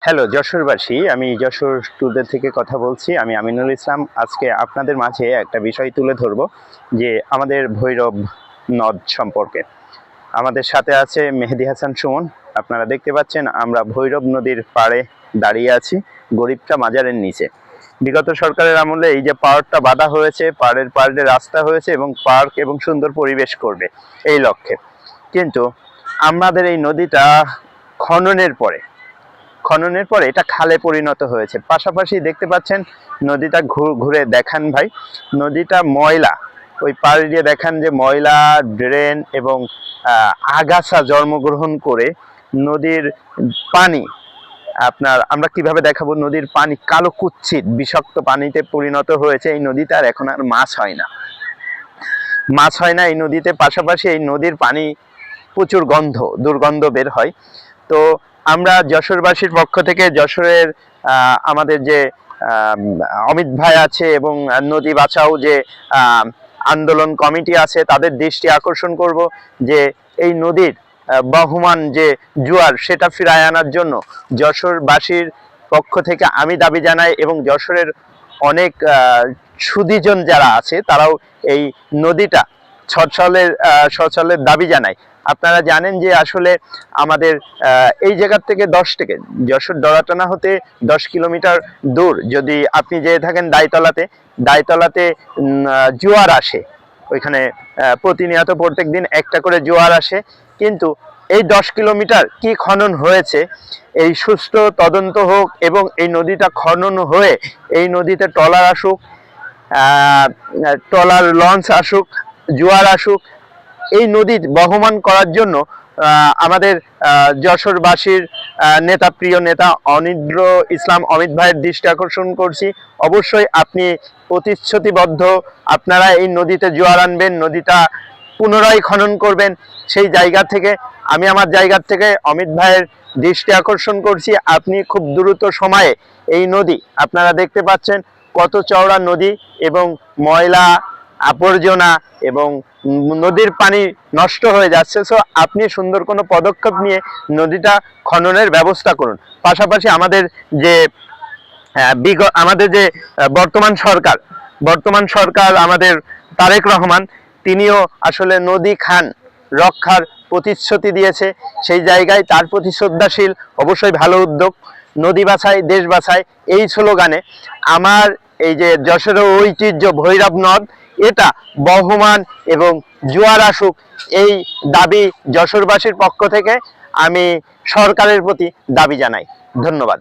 Hello যশোরবাসী, আমি Jessore today থেকে কথা বলছি। আমি আমিনুল ইসলাম। আজকে আপনাদের মাঝে একটা বিষয় তুলে ধরব যে আমাদের ভৈরব নদ সম্পর্কে। আমাদের সাথে আছে মেহেদি হাসান সুমন। আপনারা দেখতে পাচ্ছেন আমরা ভৈরব নদীর পাড়ে দাঁড়িয়ে আছি, গরিবটা মাজারের নিচে। বিগত সরকারের আমলে এই যে পাড়টা বাঁধা হয়েছে, পাড়ের পাড়ে রাস্তা হয়েছে এবং পার্ক এবং সুন্দর পরিবেশ করবে এই লক্ষ্যে। কিন্তু আমাদের এই নদীটা খননের পরে এটা খালে পরিণত হয়েছে। পাশাপাশি দেখতে পাচ্ছেন নদীটা ঘুরে দেখান ভাই, নদীটা ময়লা। ওই পাড় দিয়ে দেখান যে ময়লা, ড্রেন এবং আগাছা জন্মগ্রহণ করে নদীর পানি, আমরা কিভাবে দেখাবো, নদীর পানি কালো কুৎসিত বিষাক্ত পানিতে পরিণত হয়েছে। এই নদীতে আর এখন আর মাছ হয় না এই নদীতে। পাশাপাশি এই নদীর পানি প্রচুর দুর্গন্ধ বের হয়। তো আমরা যশোরবাসীর পক্ষ থেকে যশোরের আমাদের যে অমিত ভাই আছে এবং নদী বাঁচাও যে আন্দোলন কমিটি আছে, তাদের দৃষ্টি আকর্ষণ করব যে এই নদীর বহমান যে জোয়ার সেটা ফিরায় আনার জন্য যশোরবাসীর পক্ষ থেকে আমি দাবি জানাই, এবং যশোরের অনেক সুধীজন যারা আছে তারাও এই নদীটা সচলের দাবি জানায়। আপনারা জানেন যে আসলে আমাদের এই জায়গার থেকে যশোর দড়াটানা হতে 10 কিলোমিটার দূর যদি আপনি যেয়ে থাকেন দাইতলাতে জোয়ার আসে। ওইখানে প্রতিনিয়ত প্রত্যেক দিন একটা করে জোয়ার আসে। কিন্তু এই 10 কিলোমিটার কি খনন হয়েছে, এই সুস্থ তদন্ত হোক এবং এই নদীটা খনন হয়ে এই নদীতে ট্রলার আসুক, ট্রলার লঞ্চ আসুক, জোয়ার আসুক। এই নদী বহমান করার জন্য আমাদের যশোরবাসীর প্রিয় নেতা অনিন্দ্র ইসলাম অমিত ভাইয়ের দৃষ্টি আকর্ষণ করছি। অবশ্যই আপনি প্রতিশ্রুতিবদ্ধ, আপনারা এই নদীতে জোয়ার আনবেন, নদীটা পুনরায় খনন করবেন। সেই জায়গা থেকে আমি আমার জায়গা থেকে অমিত ভাইয়ের দৃষ্টি আকর্ষণ করছি, আপনি খুব দ্রুত সময়ে এই নদী, আপনারা দেখতে পাচ্ছেন কত চওড়া নদী এবং ময়লা আবর্জনা এবং নদীর পানি নষ্ট হয়ে যাচ্ছে। সো আপনি সুন্দর কোনো পদক্ষেপ নিয়ে নদীটা খননের ব্যবস্থা করুন। পাশাপাশি আমাদের যে বর্তমান সরকার আমাদের তারেক রহমান, তিনিও আসলে নদী খান রক্ষার প্রতিশ্রুতি দিয়েছে। সেই জায়গায় তার প্রতি শ্রদ্ধাশীল, অবশ্যই ভালো উদ্যোগ। নদী বাঁচাই দেশ বাঁচাই এই স্লোগানে আমার এই যে যশোরের ঐতিহ্য ভৈরব নদ, এটা বহমান এবং জোয়ার আসুক, এই দাবি যশোরবাসীর পক্ষ থেকে আমি সরকারের প্রতি দাবি জানাই। ধন্যবাদ।